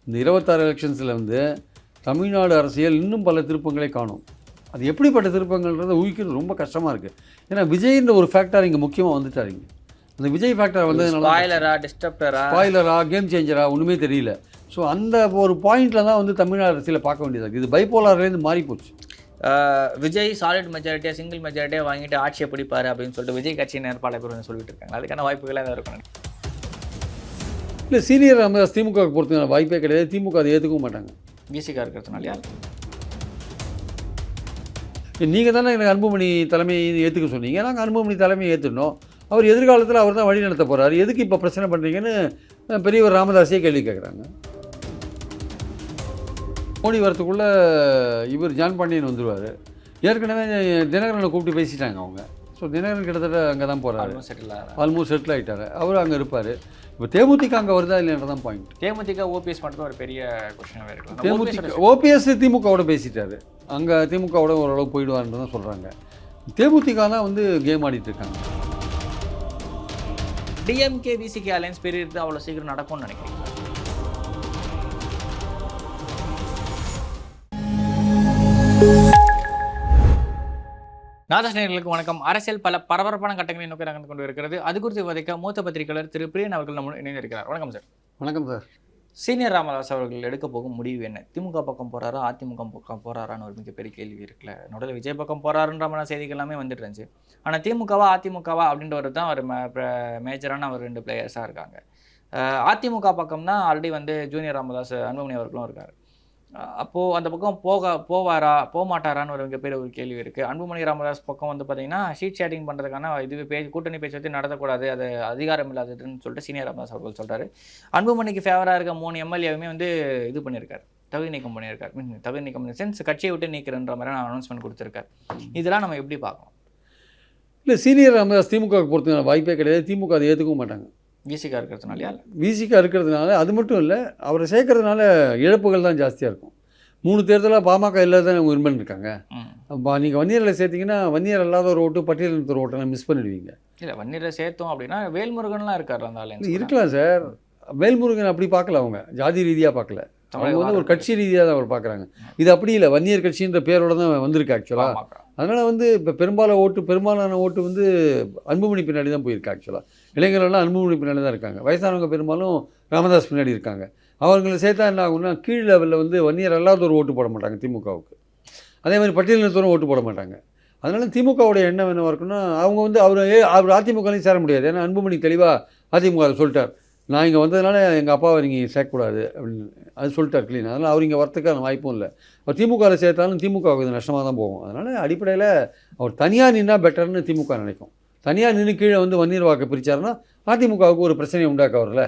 இந்த 26 எலெக்ஷன்ஸில் வந்து தமிழ்நாடு அரசியல் இன்னும் பல திருப்பங்களை காணும். அது எப்படிப்பட்ட திருப்பங்கள்ன்றதை ஊகிக்கிறது ரொம்ப கஷ்டமாக இருக்குது. ஏன்னா விஜய்ன்ற ஒரு ஃபேக்டர் இங்கே முக்கியமாக வந்துட்டார். இங்கே அந்த விஜய் ஃபேக்டர் வந்ததுனால ஸ்பாய்லரா கேம் சேஞ்சரா ஒன்றுமே தெரியல. ஸோ அந்த ஒரு பாயிண்டில் தான் வந்து தமிழ்நாடு அரசியலை பார்க்க வேண்டியதாக இருக்குது. இது பைப்போலார்லேருந்து மாறி போச்சு. விஜய் சாலிட் மெஜாரிட்டியாக சிங்கிள் மெஜாரிட்டியாக வாங்கிட்டு ஆட்சியை பிடிப்பார் அப்படின்னு சொல்லிட்டு விஜய் கட்சியினர் பல பேர் சொல்லிட்டு இருக்காங்க. அதுக்கான வாய்ப்புகள் தான் இருக்கும். இல்லை, சீனியர் ராமதாஸ் திமுக பொறுத்தவரை வாய்ப்பே கிடையாது. திமுக அதை ஏற்றுக்கவும் மாட்டாங்க. விசிகா இருக்கிறதுனால நீங்கள் தானே எனக்கு அன்புமணி தலைமையை ஏற்றுக்க சொன்னீங்க. நாங்கள் அன்புமணி தலைமையை ஏற்றுனோம். அவர் எதிர்காலத்தில் அவர் தான் வழி நடத்த போகிறார். எதுக்கு இப்போ பிரச்சனை பண்ணுறீங்கன்னு பெரியவர் ராமதாஸே கேள்வி கேட்குறாங்க. மோடி வரத்துக்குள்ளே இவர் ஜான் பாண்டியன் வந்துடுவார். ஏற்கனவே தினகரனை கூப்பிட்டு பேசிட்டாங்க அவங்க. ஸோ தினகரன் கிட்டத்தட்ட அங்கே தான் போகிறாரு. ஆல்மோஸ்ட் செட்டில் ஆகிட்டார். அவரும் அங்கே இருப்பார். இப்போ தேமுதிக அங்கே வருதா இல்லைன்றதான் பாயிண்ட். தேமுதிக ஓபிஎஸ் மட்டும் ஒரு பெரிய கொஸ்டினாகவே இருக்கலாம். தேமுதிக ஓபிஎஸ் திமுகவோட பேசிட்டாரு. அங்கே திமுகவோட ஓரளவு போயிடுவார்னு தான் சொல்கிறாங்க. தேமுதிக தான் வந்து கேம் ஆடிட்டு இருக்காங்க. டிஎம்கே விசிகே அலையன்ஸ் பெரிய அவ்வளோ சீக்கிரம் நடக்கும்னு நினைக்கிறீங்க? நாதஸ்நேயர்களுக்கு வணக்கம். அரசியல் பல பரபரப்பான கட்டங்களை நோக்கி நகர்ந்து கொண்டு இருக்கிறது. அது குறித்து விவரிக்க மூத்த பத்திரிகையாளர் திரு பிரியன் அவர்கள் நம்ம இணைந்திருக்கிறார். வணக்கம் சார். வணக்கம் சார். சீனியர் ராமதாஸ் அவர்கள் எடுக்க போகும் முடிவு என்ன? திமுக பக்கம் போகிறாரா அதிமுக பக்கம் போகிறாரான்னு ஒரு மிகப்பெரிய கேள்வி இருக்குல்ல. நடுவில் விஜய் பக்கம் போகிறாருன்ற மாதிரி செய்திகள் எல்லாமே வந்துட்டு இருந்துச்சு. ஆனால் திமுகவா அதிமுகவா அப்படின்றவர் தான் ஒரு மேஜரான ஒரு 2 பிளேயர்ஸாக இருக்காங்க. அதிமுக பக்கம் தான் ஆல்ரெடி வந்து ஜூனியர் ராமதாஸ் அன்புமணி அவர்களும் இருக்கார். அப்போது அந்த பக்கம் போவாரா போகமாட்டாரான்னு ஒரு மிகப்பெரிய ஒரு கேள்வி இருக்குது. அன்புமணி ராமதாஸ் பக்கம் வந்து பார்த்தீங்கன்னா ஷீட் ஷேட்டிங் பண்ணுறதுக்கான கூட்டணி பேச்சுவார்த்தை நடத்தக்கூடாது, அது அதிகாரம் இல்லாததுன்னு சொல்லிட்டு சீனியர் ராமதாஸ் அவர்கள் சொல்கிறாரு. அன்புமணிக்கு ஃபேவராக இருக்க 3 எம்எல்ஏவுமே வந்து இது பண்ணியிருக்காரு, தகுதி நீக்கம் பண்ணியிருக்காரு. தகுதி நீக்கம் சென்ஸ் கட்சியை விட்டு நீக்கிறன்ற மாதிரி அனௌன்ஸ்மெண்ட் கொடுத்துருக்காரு. இதெல்லாம் நம்ம எப்படி பார்க்கணும்? இல்லை, சீனியர் ராமதாஸ் திமுக பொறுத்தவரை வாய்ப்பே கிடையாது. திமுக அதை ஏற்றுக்கவும் மாட்டாங்க. விசிகா இருக்கிறதுனால விசிகா இருக்கிறதுனால அது மட்டும் இல்லை, அவரை சேர்க்கறதுனால இழப்புகள் தான் ஜாஸ்தியாக இருக்கும். 3 தேர்தலாக பாமக இல்லாத வின் பண்ணியிருக்காங்க. நீங்கள் வன்னியரில் சேர்த்திங்கன்னா வன்னியர் அல்லாத ஒரு ஓட்டு பட்டியலினத்தோர் ஓட்டெல்லாம் மிஸ் பண்ணிடுவீங்க. இல்லை, வன்னியரில் சேர்த்தோம் அப்படின்னா வேல்முருகன்லாம் இருக்கார். அந்த இருக்கலாம் சார். வேல்முருகன் அப்படி பார்க்கல, அவங்க ஜாதி ரீதியாக பார்க்கல, அவங்க வந்து ஒரு கட்சி ரீதியாக தான் அவர் பார்க்குறாங்க. இது அப்படி இல்லை, வன்னியர் கட்சின்ற பேரோட தான் வந்திருக்கு ஆக்சுவலாக. அதனால் வந்து இப்போ பெரும்பாலான ஓட்டு வந்து அன்புமணி பின்னாடி தான் போயிருக்கு. ஆக்சுவலாக இளைஞர்கள்லாம் அன்புமணி பின்னாடி தான் இருக்காங்க. வயசானவங்க பெரும்பாலும் ராமதாஸ் பின்னாடி இருக்காங்க. அவங்களை சேர்த்தா என்ன ஆகும்னா கீழ் லெவலில் வந்து வன்னியர் அல்லாத ஒரு ஓட்டு போட மாட்டாங்க திமுகவுக்கு. அதே மாதிரி பட்டியலினத்தோரும் ஓட்டு போட மாட்டாங்க. அதனால் திமுகவுடைய எண்ணம் என்னவாக இருக்குன்னா அவங்க வந்து அவர் அதிமுகலையும் சேர முடியாது. ஏன்னா அன்புமணி தெளிவாக அதிமுக சொல்லிட்டார், நான் இங்கே வந்ததுனால எங்கள் அப்பாவை நீங்கள் சேர்க்கக்கூடாது அப்படின்னு அது சொல்லிட்டார் க்ளீன். அதனால் அவர் இங்கே வரத்துக்கான வாய்ப்பும் இல்லை. அவர் திமுகவில் சேர்த்தாலும் திமுகவுக்கு இது நஷ்டமாக தான் போகும். அதனால் அடிப்படையில் அவர் தனியாக நின்னா பெட்டர்னு திமுக நினைக்கும். தனியாக நின்று கீழே வந்து வன்னியர் வாக்கை பிரித்தாருன்னா அதிமுகவுக்கு ஒரு பிரச்சனையை உண்டாக்க வரல.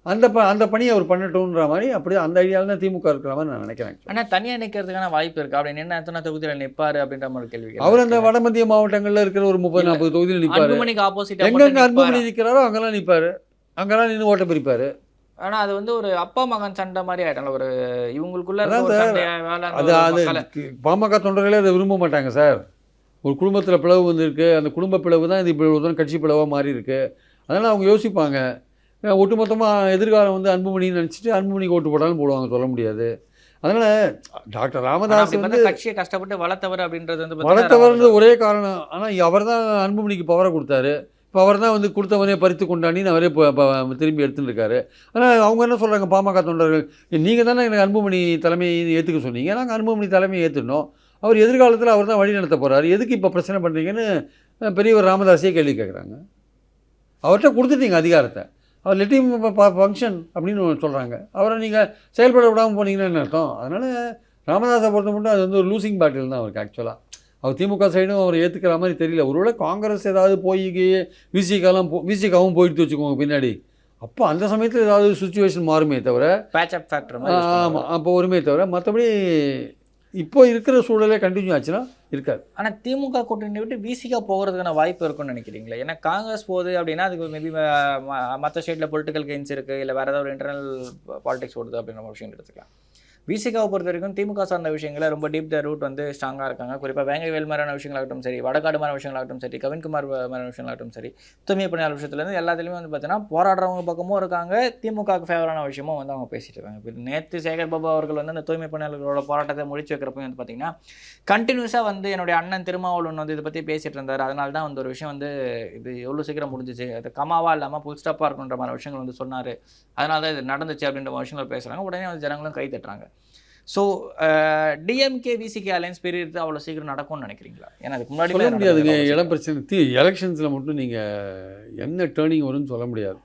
அந்த பணியை அவர் பண்ணட்டும்ன்ற மாதிரி அப்படியே அந்த ஐடியாவில் தான் திமுக இருக்கிற மாதிரி நான் நினைக்கிறேன். ஆனால் தனியாக நிற்கிறதுக்கான வாய்ப்பு இருக்குது அப்படின்னு என்ன எத்தனை தொகுதியில் நிற்பார் அப்படின்ற மாதிரி கேள்வி. அவர் அந்த வடமத்திய மாவட்டங்களில் இருக்கிற ஒரு 30-40 தொகுதியில் நிற்பார். அன்புமணிக்கு ஆப்போசிட் எங்கெங்கே அன்புமணி நிற்கிறாரோ அங்கெல்லாம் நிற்பார், அங்கெல்லாம் நின்று ஓட்ட பிரிப்பார். ஆனால் அது வந்து ஒரு அப்பா மகன் சண்டை மாதிரி ஆகிட்டாங்க. ஒரு இவங்களுக்குள்ள அது பாமக தொண்டர்களே அதை விரும்ப மாட்டாங்க சார். ஒரு குடும்பத்தில் பிளவு வந்திருக்கு, அந்த குடும்ப பிளவு தான் இது இப்போ கட்சி பிளவாக மாறி இருக்கு. அதனால் அவங்க யோசிப்பாங்க. ஒட்டுமொத்தமாக எதிர்காலம் வந்து அன்புமணின்னு நினச்சிட்டு அன்புமணிக்கு ஓட்டு போட்டாலும் போடுவாங்க, சொல்ல முடியாது. அதனால் டாக்டர் ராமதாஸ் வந்து கட்சியை கஷ்டப்பட்டு வளர்த்தவர் அப்படின்றது வந்து வளர்த்தவர்ன்றது ஒரே காரணம். ஆனால் அவர் தான் அன்புமணிக்கு பவரை கொடுத்தாரு. இப்போ அவர் தான் வந்து கொடுத்தவனே பறித்து கொண்டாடின்னு அவரே திரும்பி எடுத்துன்னு இருக்காரு. ஆனால் அவங்க என்ன சொல்கிறாங்க, பாமக தொண்டர்கள், நீங்கள் தானே எனக்கு அன்புமணி தலைமையை ஏற்றுக்க சொன்னீங்க. நாங்கள் அன்புமணி தலைமையை ஏற்றுனோம். அவர் எதிர்காலத்தில் அவர் தான் வழி நடத்த போகிறார். எதுக்கு இப்போ பிரச்சனை பண்ணுறீங்கன்னு பெரியவர் ராமதாஸே கேள்வி கேட்குறாங்க. அவர்கிட்ட கொடுத்துட்டீங்க அதிகாரத்தை, அவர் லெட்டிங் ஃபங்க்ஷன் அப்படின்னு சொல்கிறாங்க. அவரை நீங்கள் செயல்பட விடாமல் போனீங்கன்னா என்ன அர்த்தம்? அதனால் ராமதாஸை பொறுத்த மட்டும் அது வந்து ஒரு லூசிங் பேட்டில் தான் அவருக்கு. ஆக்சுவலாக அவர் திமுக சைடும் அவர் ஏற்றுக்கிற மாதிரி தெரியல. ஒருவேளை காங்கிரஸ் ஏதாவது போய் விசிகாவும் போயிட்டு வச்சுக்கோங்க பின்னாடி, அப்போ அந்த சமயத்தில் ஏதாவது சுச்சுவேஷன் மாறுமே தவிர பேட்சப் ஃபேக்டர். ஆமாம், அப்போ வருமே தவிர மற்றபடி இப்போ இருக்கிற சூழலே கண்டினியூ ஆச்சுன்னா இருக்காது. ஆனால் திமுக கூட்டணி விட்டு விசிகா போகிறதுக்கான வாய்ப்பு இருக்குன்னு நினைக்கிறீங்களா? ஏன்னா காங்கிரஸ் போகுது அப்படின்னா அதுக்கு மேபி மற்ற ஸ்டேட்டில் பொலிட்டிக்கல் கெயின்ஸ் இருக்குது, இல்லை வேறு ஏதாவது ஒரு இன்டர்னல் பாலிடிக்ஸ் ஓடுது அப்படின்ற ஒரு விஷயம் எடுத்துக்கலாம். விசிகாவை பொறுத்த வரைக்கும் திமுக சார்ந்த விஷயங்களை ரொம்ப டீப் த ரூட் வந்து ஸ்ட்ராங்காக இருக்காங்க. குறிப்பாக வேங்கைவேல் மாதிரியான விஷயங்களாகட்டும் சரி, வடகாடு மாதிரி விஷயங்களாகட்டும் சரி, கவின்குமார் மாதிரியான விஷயங்களாகட்டும் சரி, தூய்மை பணியாளர் விஷயத்துலேருந்து எல்லாத்துலேயுமே வந்து பார்த்தீங்கன்னா போராடுறவங்க பக்கமும் இருக்காங்க, திமுகவுக்கு ஃபேவரான விஷயமும் வந்து அவங்க பேசிட்டு இருக்காங்க. இப்போ நேற்று சேகர் பாபு அவர்கள் வந்து அந்த தூய்மை பணியாளர்களோட போராட்டத்தை முடிச்சு வைக்கிறப்ப வந்து பார்த்தீங்கன்னா கண்டினியூஸாக வந்து என்னுடைய அண்ணன் திருமாவளவன் வந்து இதை பற்றி பேசிகிட்டு இருந்தார். அதனால தான் வந்து ஒரு விஷயம் வந்து இது எவ்வளோ சீக்கிரம் முடிஞ்சிச்சு, அது கமாவா இல்லாமல் புல் ஸ்டாப்பாக இருக்குன்ற மாதிரி விஷயங்கள் வந்து சொன்னார், அதனால தான் இது நடந்துச்சு அப்படின்ற விஷயங்கள் பேசுகிறாங்க. உடனே வந்து ஜனங்களும் கை தட்டுறாங்க. ஸோ டிஎம்கே விசிகே அலையன்ஸ் பிரிவு அவ்வளோ சீக்கிரம் நடக்கும்னு நினைக்கிறீங்களா? ஏன்னா அதுக்கு முன்னாடி சொல்ல முடியாதுங்க. இடம் பிரச்சனை எலெக்ஷன்ஸில் மட்டும் நீங்கள் என்ன டேர்னிங் வரும்னு சொல்ல முடியாது.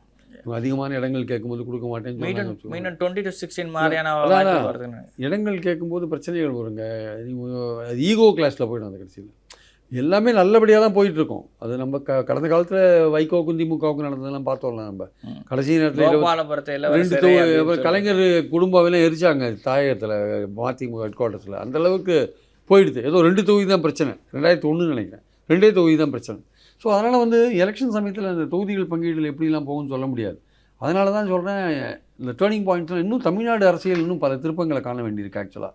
அதிகமான இடங்கள் கேட்கும்போது கொடுக்க மாட்டேன்னு மீண்டும் 20 to 16 மாதிரியான இடங்கள் கேட்கும்போது பிரச்சனைகள் வருங்க. ஈகோ கிளாஸில் போய்டும் அந்த கட்சியில். எல்லாமே நல்லபடியாக தான் போயிட்டுருக்கோம். அது நம்ம கடந்த காலத்தில் வைகோவுக்கும் திமுகவுக்கும் நடந்ததெல்லாம் பார்த்தோம்ல. நம்ம கடைசி நேரத்தில் 2 கலைஞர் குடும்பமெல்லாம் எரிச்சாங்க தாயகத்தில் மதிமுக ஹெட் குவார்ட்டர்ஸில். அந்தளவுக்கு போயிடுது. ஏதோ 2 தொகுதி தான் பிரச்சனை. 2001 நினைக்கிறேன். 2 தொகுதி தான் பிரச்சனை. ஸோ அதனால் வந்து எலெக்ஷன் சமயத்தில் அந்த தொகுதிகள் பங்கீடுகள் எப்படிலாம் போகும்னு சொல்ல முடியாது. அதனால தான் சொல்கிறேன், இந்த டேர்னிங் பாயிண்ட்ஸில் இன்னும் தமிழ்நாடு அரசியல் இன்னும் பல திருப்பங்களை காண வேண்டியிருக்கு. ஆக்சுவலாக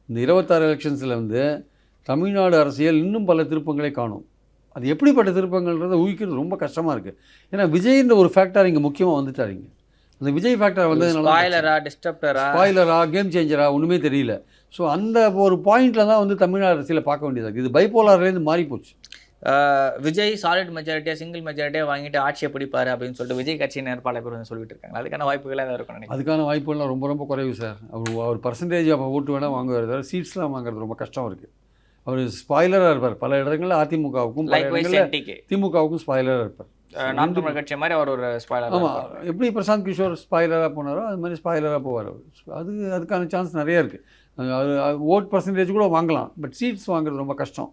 இந்த 26 எலெக்ஷன்ஸில் வந்து தமிழ்நாடு அரசியல் இன்னும் பல திருப்பங்களை காணும். அது எப்படிப்பட்ட திருப்பங்கள்ன்றதை ஊகிக்கிறது ரொம்ப கஷ்டமாக இருக்குது. ஏன்னா விஜய்ன்ற ஒரு ஃபேக்டர் இங்கே முக்கியமாக வந்துட்டாருங்க. அந்த விஜய் ஃபேக்டர் வந்து ஸ்பாயிலரா கேம் சேஞ்சரா ஒன்றுமே தெரியல. ஸோ அந்த ஒரு பாயிண்டில் தான் வந்து தமிழ்நாடு அரசியலை பார்க்க வேண்டியதாக இருக்குது. இது பைப்போலார்லேருந்து மாறி போச்சு. விஜய் சாலிட் மெஜாரிட்டியாக சிங்கிள் மெஜாரிட்டியாக வாங்கிட்டு ஆட்சியை பிடிப்பார் அப்படின்னு சொல்லிட்டு விஜய் கட்சியினர் பல பேர் வந்து சொல்லிட்டு இருக்காங்க. அதுக்கான வாய்ப்புகள் ஏதாவது இருக்கும்? அதுக்கான வாய்ப்புகள்லாம் ரொம்ப ரொம்ப குறைவு சார். அவர் பர்சன்டேஜ் அப்போ ஓட்டு வேணால் வாங்குவார், தவிர சீட்ஸ்லாம் வாங்குறது ரொம்ப கஷ்டம் இருக்குது. அவர் ஸ்பாயிலராக இருப்பார். பல இடங்களில் அதிமுகவுக்கும் திமுகவுக்கும் ஸ்பாயிலராக இருப்பார். நாம் தமிழர் கட்சி மாதிரி அவர் ஒரு ஸ்பாயிலர். ஆமாம், எப்படி பிரசாந்த் கிஷோர் ஸ்பாயிலராக போனாரோ அது மாதிரி ஸ்பாயிலராக போவார். அதுக்கான சான்ஸ் நிறையா இருக்குது. ஓட் பர்சன்டேஜ் கூட வாங்கலாம், பட் சீட்ஸ் வாங்குறது ரொம்ப கஷ்டம்.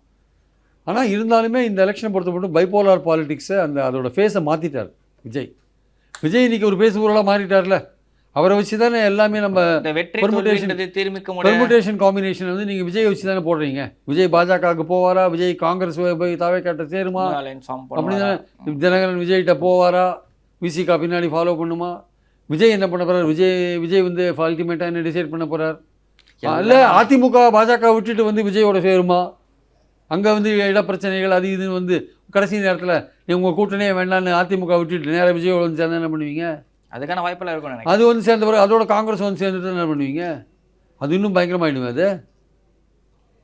ஆனால் இருந்தாலுமே இந்த எலெக்ஷனை பொறுத்த மட்டும் பைப்போலார் பாலிடிக்ஸை அதோட ஃபேஸை மாற்றிட்டார் விஜய் இன்றைக்கி ஒரு பேசு ஊரெல்லாம் மாறிட்டார்ல. அவரை வச்சு தானே எல்லாமே நம்ம பெர்முடேஷன் காம்பினேஷன் வந்து நீங்கள் விஜய் வச்சு தானே போடுறீங்க. விஜய் பாஜகவுக்கு போவாரா, விஜய் காங்கிரஸ் போய் தாவேக்காட்ட சேருமா, அப்படி தானே தினகரன் விஜய்கிட்ட போவாரா, விசிகா பின்னாடி ஃபாலோ பண்ணுமா, விஜய் என்ன பண்ண போகிறார், விஜய் வந்து அல்டிமேட்டாக என்ன டிசைட் பண்ண போகிறார், இல்லை அதிமுக பாஜக விட்டுட்டு வந்து விஜயோட சேருமா, அங்கே வந்து இடப்பிரச்சனைகள் அது இதுன்னு வந்து கடைசி நேரத்தில் உங்கள் கூட்டணியே வேண்டான்னு அதிமுக விட்டுட்டு நேராக விஜயோட வந்து சேர்ந்தா என்ன பண்ணுவீங்க? அதுக்கான வாய்ப்பெல்லாம் இருக்கும். அது வந்து சேர்ந்த பிறகு அதோட காங்கிரஸ் வந்து சேர்ந்துட்டு என்ன பண்ணுவீங்க? அது இன்னும் பயங்கரமாயிடுமே. அது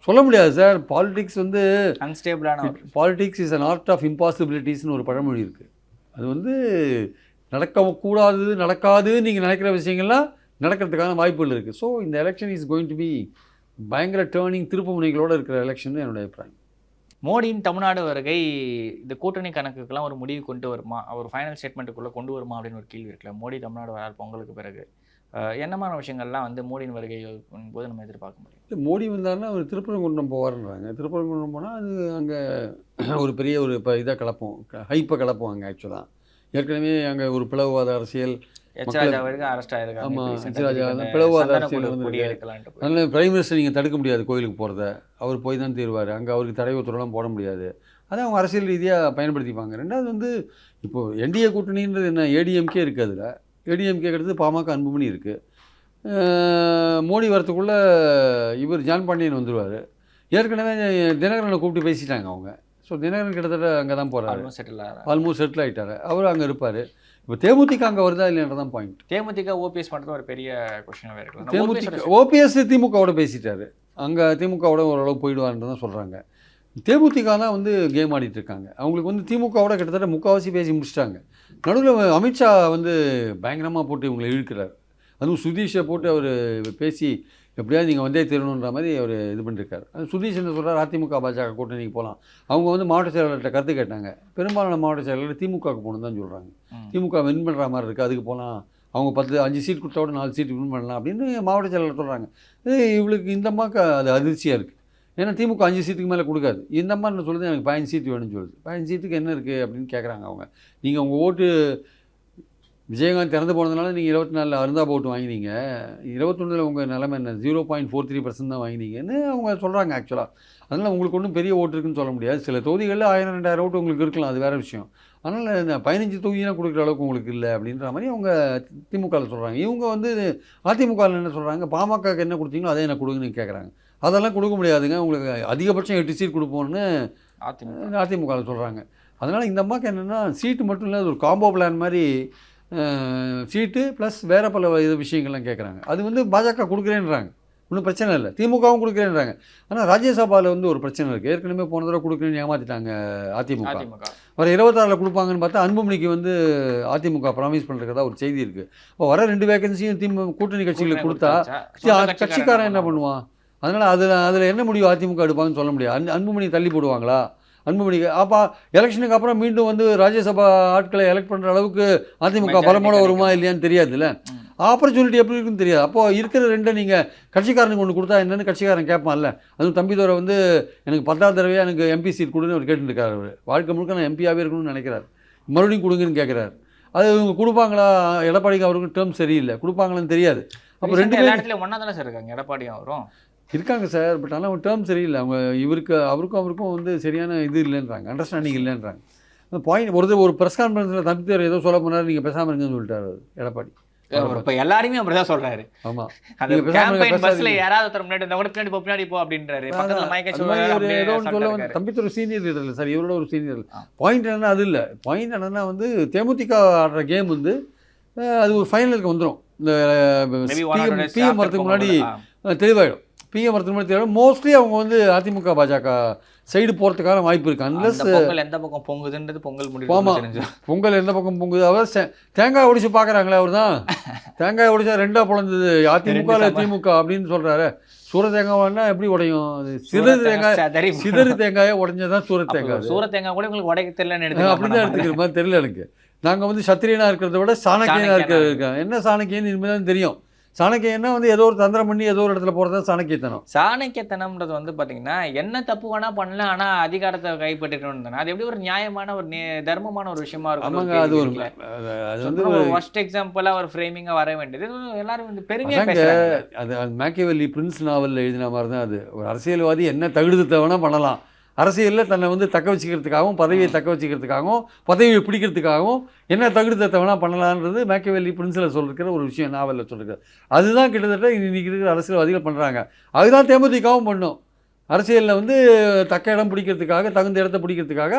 சொல்ல முடியாது சார். பாலிடிக்ஸ் வந்து அன்ஸ்டேபிளான politics is an art of இம்பாசிபிலிட்டிஸ்னு ஒரு பழமொழி இருக்குது. அது வந்து நடக்கக்கூடாது நடக்காதுன்னு நீங்கள் நினைக்கிற விஷயங்கள்லாம் நடக்கிறதுக்கான வாய்ப்புகள் இருக்குது. ஸோ இந்த election is going to be பயங்கர டேர்னிங் திருப்பு முனைகளோடு இருக்கிற எலெக்ஷன் என்னுடைய அபிப்பிராயம். மோடியின் தமிழ்நாடு வருகை இந்த கூட்டணி கணக்குக்கெல்லாம் ஒரு முடிவு கொண்டு வருமா, ஒரு ஃபைனல் ஸ்டேட்மெண்ட்டுக்குள்ளே கொண்டு வருமா அப்படின்னு ஒரு கேள்வி இருக்குல்ல. மோடி தமிழ்நாடு வரார் பொங்கலுக்கு பிறகு என்னமான விஷயங்கள்லாம் வந்து மோடியின் வருகை போது நம்ம எதிர்பார்க்க முடியும்? இல்லை, மோடி வந்தாருன்னா அவர் திருப்பரங்குன்றம் போவார்ன்றாங்க. திருப்பரங்குன்றம் போனால் அது அங்கே ஒரு பெரிய ஒரு இப்போ இதாக கலப்போம், ஹைப்பை கலப்போம் அங்கே. ஆக்சுவலாக ஏற்கனவே அங்கே ஒரு பிளவுவாத அரசியல், பிளவுவாத அரசியல் வந்து அதனால் பிரைம் மினிஸ்டர் நீங்கள் தடுக்க முடியாது கோயிலுக்கு போகிறத. அவர் போய் தான் தீர்வார். அங்கே அவருக்கு தடை உத்தரவுலாம் போட முடியாது. அதை அவங்க அரசியல் ரீதியாக பயன்படுத்திப்பாங்க. ரெண்டாவது வந்து இப்போது என்டிஏ கூட்டணின்றது என்ன, ஏடிஎம்கே இருக்குது. அதில் ஏடிஎம்கே எடுத்து பாமக அன்புமணி இருக்குது. மோடி வரத்துக்குள்ளே இவர் ஜான் பாண்டியன் வந்துடுவார். ஏற்கனவே தினகரனை கூப்பிட்டு பேசிட்டாங்க அவங்க. ஸோ தினகரன் கிட்டத்தட்ட அங்கே தான் போகிறாரு, ஆல்மோஸ்ட் செட்டில் ஆகிட்டார். அவர் அங்கே இருப்பார். இப்போ தேமுதிக அங்கே வருதா இல்லைன்றதான் பாயிண்ட். தேமுதிக ஓபிஎஸ் பண்ணுறது ஒரு பெரிய கொஸ்டினாக இருக்குது. தேமுதிக ஓபிஎஸ் திமுகவோட பேசிட்டாரு. அங்கே திமுகவோட ஓரளவு போயிடுவார்னு தான் சொல்கிறாங்க. தேமுதிக தான் வந்து கேம் ஆடிட்டு இருக்காங்க. அவங்களுக்கு வந்து திமுகவோட கிட்டத்தட்ட முக்கால்வாசி பேசி முடிச்சிட்டாங்க. நடுவில் அமித்ஷா வந்து பயங்கரமாக போட்டு இவங்களை இழுக்கிறார். அதுவும் சுதீஷை போட்டு அவர் பேசி எப்படியாவது நீங்கள் வந்தே தீரணுன்ற மாதிரி அவர் இது பண்ணியிருக்காரு. அது சுதீஷ் என்ன சொல்கிறார், அதிமுக பாஜக கூட்டணிக்கு போகலாம். அவங்க வந்து மாவட்ட செயலாளர்கிட்ட கருத்து கேட்டாங்க. பெரும்பாலான மாவட்ட செயலாளர் திமுகவுக்கு போகணும் தான் சொல்கிறாங்க. திமுக வின் பண்ணுற மாதிரி இருக்குது, அதுக்கு போகலாம். அவங்க 5 சீட் கொடுத்தோட 4 சீட் வின் பண்ணலாம் அப்படின்னு மாவட்ட செயலாளர் சொல்கிறாங்க. இவளுக்கு இந்த அம்மாவுக்கு அது அதிர்ச்சியாக இருக்குது. ஏன்னா திமுக 5 சீட்டுக்கு மேலே கொடுக்காது. இந்த அம்மா என்ன சொல்லுது, எனக்கு 15 சீட் வேணும்னு சொல்லுது. 15 சீட்டுக்கு என்ன இருக்குது அப்படின்னு கேட்குறாங்க அவங்க. நீங்கள் உங்கள் ஓட்டு விஜயகாந்த் திறந்து போனதுனால நீங்கள் 24 அருந்தாப ஓட்டு வாங்கினீங்க, 21 உங்கள் நிலைமை என்ன 0.43% தான் வாங்கினீங்கன்னு அவங்க சொல்கிறாங்க. ஆக்சுவலாக அதனால் உங்களுக்கு ஒன்றும் பெரிய ஓட்டு இருக்குன்னு சொல்ல முடியாது. சில தொகுதிகளில் 1000-2000 ஓட்டு உங்களுக்கு இருக்கலாம், அது வேறு விஷயம். அதனால் இந்த 15 தொகுதியெலாம் கொடுக்குற அளவுக்கு உங்களுக்கு இல்லை அப்படின்ற மாதிரி அவங்க திமுகவில் சொல்கிறாங்க. இவங்க வந்து அதிமுகவில் என்ன சொல்கிறாங்க, பாமகக்கு என்ன கொடுத்தீங்களோ அதே எனக்கு கொடுங்கன்னு கேட்குறாங்க. அதெல்லாம் கொடுக்க முடியாதுங்க, உங்களுக்கு அதிகபட்சம் 8 சீட் கொடுப்போம்னு அதிமுகவில் சொல்கிறாங்க. அதனால் இந்த அம்மாவுக்கு என்னென்னா சீட்டு மட்டும் இல்லை, அது ஒரு காம்போ பிளான் மாதிரி சீட்டு ப்ளஸ் வேறு பல இது விஷயங்கள்லாம் கேட்குறாங்க. அது வந்து பாஜக கொடுக்குறேன்றாங்க, ஒன்றும் பிரச்சனை இல்லை. திமுகவும் கொடுக்குறேன்றாங்க. ஆனால் ராஜ்யசபாவில் வந்து ஒரு பிரச்சனை இருக்குது. ஏற்கனவே போன தடவை கொடுக்குறேன்னு ஏமாற்றிட்டாங்க அதிமுக. வர 26 கொடுப்பாங்கன்னு பார்த்தா அன்புமணிக்கு வந்து அதிமுக ப்ராமிஸ் பண்ணுறதா ஒரு செய்தி இருக்குது. இப்போ வர 2 வேகன்சியும் கூட்டணி கட்சிகளுக்கு கொடுத்தா கட்சிக்காரன் என்ன பண்ணுவான்? அதனால் அதில் என்ன முடிவு அதிமுக எடுப்பாங்கன்னு சொல்ல முடியாது. அன்புமணி தள்ளி போடுவாங்களா? அன்புமணிக்கு அப்போ எலெக்ஷனுக்கு அப்புறம் மீண்டும் வந்து ராஜ்யசபா ஆட்களை எலெக்ட் பண்ணுற அளவுக்கு அதிமுக பலமோட வருமா இல்லையான்னு தெரியாதுல்ல. ஆப்பர்ச்சுனிட்டி எப்படி இருக்குன்னு தெரியாது. அப்போது இருக்கிற 2 நீங்கள் கட்சிக்காரனுக்கு ஒன்று கொடுத்தா என்னென்னு கட்சிக்காரன் கேட்பான்ல. அதுவும் தம்பிதுரை வந்து எனக்கு 10ஆவது தடவையாக எனக்கு எம்பி சீட் கொடுன்னு அவர் கேட்டுருக்காரு. அவர் வாழ்க்கை முழுக்க நான் எம்பியாகவே இருக்கணும்னு நினைக்கிறார். மறுபடியும் கொடுங்கன்னு கேட்குறாரு. அது இவங்க கொடுப்பாங்களா? எடப்பாடிக்கு அவருக்கு டேர்ம் சரியில்லை, கொடுப்பாங்களான்னு தெரியாது. அப்போ 2 இடத்துல ஒன்றா தானே சார் இருக்காங்க, எடப்பாடியும் அவரும் இருக்காங்க சார். பட் ஆனால் அவங்க டேர்ம் சரியில்லை. அவங்க அவருக்கும் வந்து சரியான இது இல்லைன்றாங்க, அண்டர்ஸ்டாண்டிங் இல்லைன்றாங்க. பாயிண்ட் ஒரு ப்ரெஸ் கான்ஃபரன்ஸில் தம்பிதுரை ஏதோ சொல்ல போனார், நீங்கள் பேசாமல் இருங்கன்னு சொல்லிட்டார் எடப்பாடி. இப்போ எல்லாருமே அப்படிதான் சொல்றாரு. ஆமா, அந்த கேம்பெயின் பஸ்ல யாராவது ஒருத்தர் முன்னாடி இந்த கூட பின்னாடி பின்னாடி போ அப்படின்றாரு. பக்கத்துல மைக்க சொல்ல தம்பிதுரை சீனியர் லீடர் இல்லை சார், இவரோட ஒரு சீனியர். பாயிண்ட் என்னன்னா அது இல்லை. பாயிண்ட் என்னன்னா வந்து தேமுதிக ஆடுற கேம் வந்து அது ஒரு ஃபைனலுக்கு வந்துடும். இந்த பிஎம் வரதுக்கு முன்னாடி தெளிவாயிடும். பிஎம் வரதுக்கு முன்னாடி தெளிவாயிடும். மோஸ்ட்லி அவங்க வந்து அதிமுக பாஜக சைடு போகிறதுக்கான வாய்ப்பு இருக்குது. அன்லஸ் எந்த பக்கம் பொங்குதுன்றது பொங்கல் முடிவு. பொங்கல் எந்த பக்கம் பொங்குது. அவர் தேங்காய் உடைச்சு பார்க்குறாங்களே, அவர் தான் தேங்காய் உடைச்சா 2ஆக பிளந்தது அதிமுக திமுக அப்படின்னு சொல்கிறாரு. சூர தேங்காய்னா எப்படி உடையும்? சிதறு தேங்காயை உடைஞ்சதான் சூர தேங்காய். சூர தேங்காய் கூட உங்களுக்கு உடைக்க தெரியலன்னு அப்படிதான் எடுத்துக்கிற மாதிரி தெரியல எனக்கு. நாங்கள் வந்து சத்திரியனாக இருக்கிறத விட சாணக்கியனாக இருக்கேன். என்ன சாணக்கியன்னு இனிமேல் தான் தெரியும். சாணக்கியன்னா வந்து ஏதோ ஒரு தந்திரம் பண்ணி ஏதோ ஒரு இடத்துல போகிறது சாணக்கியத்தனம். சாணக்கியத்தனம்ன்றது வந்து பார்த்தீங்கன்னா என்ன தப்பு வேணா பண்ணல, ஆனால் அதிகாரத்தை கைப்பற்றிக்கணும். அது எப்படி ஒரு நியாயமான ஒரு தர்மமான ஒரு விஷயமா இருக்கும்? அது வந்து ஃபர்ஸ்ட் எக்ஸாம்பிளாக ஒரு ஃப்ரேமிங்காக வர வேண்டியது எல்லாரும் வந்து பெருமையாக பேசுறாங்க. அது மேக்கியவெல்லி பிரின்ஸ் நாவலில் எழுதின மாதிரி தான். அது ஒரு அரசியல்வாதி என்ன தகுதித்தை வேணால் பண்ணலாம். அரசியலில் தன்னை வந்து தக்க வச்சுக்கிறதுக்காகவும் பதவியை தக்க வச்சுக்கிறதுக்காகவும் பதவியை பிடிக்கிறதுக்காகவும் என்ன தகுதித்தை வேணால் பண்ணலான்றது மேக்கியவெல்லி பிரின்ஸில் சொல்லிருக்கிற ஒரு விஷயம், நாவலில் சொல்லியிருக்காரு. அதுதான் கிட்டத்தட்ட இன்றைக்கி இருக்கிற அரசியல்வாதிகள் பண்ணுறாங்க. அதுதான் தேமுதிகவும் பண்ணும். அரசியலில் வந்து தக்க இடம் பிடிக்கிறதுக்காக, தகுந்த இடத்த பிடிக்கிறதுக்காக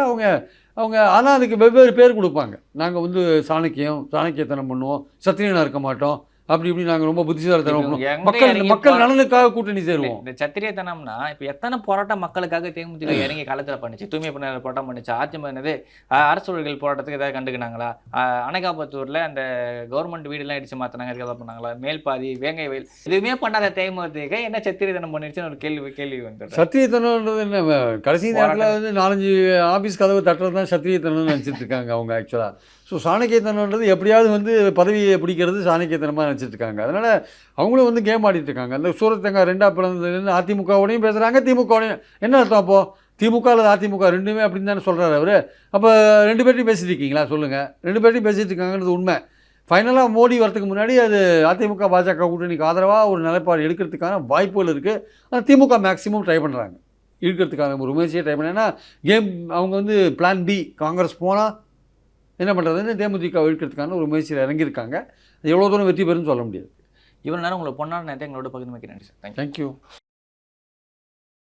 அவங்க ஆனால் அதுக்கு வெவ்வேறு பேர் கொடுப்பாங்க. நாங்கள் வந்து சாணக்கியத்தனம் பண்ணுவோம், சத்திரியனாக இருக்க மாட்டோம், அப்படி இப்படி நாங்கள் ரொம்ப புத்திசாலித்தனம் பண்ணுவோம், மக்கள் நலனுக்காக கூட்டணி சேருவோம். இந்த சத்திரியத்தனம்னா இப்போ எத்தனை போராட்டம் மக்களுக்காக தேமுதிக இறங்கி காலத்தில் பண்ணிச்சு. தூய்மை பணியாளர் போராட்டம் பண்ணிச்சு. அதிமுக என்னது அரசு ஊழியர்கள் போராட்டத்துக்கு ஏதாவது கண்டுக்கினாங்களா? அனகாபத்தூரில் அந்த கவர்மெண்ட் வீடுலாம் இடிச்சு மாற்றினாங்க, அதுக்கு எதாவது பண்ணாங்களா? மேல்பாதி வேங்கை வயல் எதுவுமே பண்ணாத தேமுதிக என்ன சத்திரியத்தனம் பண்ணிடுச்சுன்னு ஒரு கேள்வி வந்து. சத்திரியத்தனம்ன்றது என்ன? கடைசி நேரத்தில் வந்து 4-5 ஆஃபீஸ் கதவு தட்டுறது தான் சத்திரியத்தனம்னு நினச்சிட்டு இருக்காங்க அவங்க ஆக்சுவலாக. ஸோ சாணக்கியத்தனம்ன்றது எப்படியாவது வந்து பதவியை பிடிக்கிறது சாணக்கியத்தனமாக நினச்சிட்டு இருக்காங்க. அதனால் அவங்களும் வந்து கேம் ஆடிட்டு இருக்காங்க. அந்த சூரத்தங்க 2ஆக பிளந்ததுலேருந்து அதிமுகவோடையும் பேசுகிறாங்க, திமுகவோடையும். என்ன அர்த்தம் அப்போது? திமுக அல்லது அதிமுக ரெண்டுமே அப்படின்னு தானே சொல்கிறாரு அவர். அப்போ 2 பேர்ட்டையும் பேசிட்டு இருக்கீங்களா? சொல்லுங்கள். 2 பேர்ட்டையும் பேசிகிட்டு இருக்காங்கன்றது உண்மை. ஃபைனலாக மோடி வரத்துக்கு முன்னாடி அது அதிமுக பாஜக கூட்டணிக்கு ஆதரவாக ஒரு நிலைப்பாடு எடுக்கிறதுக்கான வாய்ப்புகள் இருக்குது. ஆனால் திமுக மேக்ஸிமம் ட்ரை பண்ணுறாங்க, இருக்கிறதுக்கான ஒரு முயற்சியை ட்ரை பண்ணேன்னா கேம். அவங்க வந்து பிளான் பி, காங்கிரஸ் போனால் என்ன பண்ணுறதுன்னு தேமுதிக இழுக்கிறதுக்கான ஒரு முயற்சியில் இறங்கியிருக்காங்க. எவ்வளோ தூரம் வெற்றி பெறுன்னு சொல்ல முடியாது. இவ்வளோ நேரம் உங்களை பொன்னான நேரத்தை எங்களோட பகிர்ந்து வைக்கிறேன் சார். தேங்க்யூ.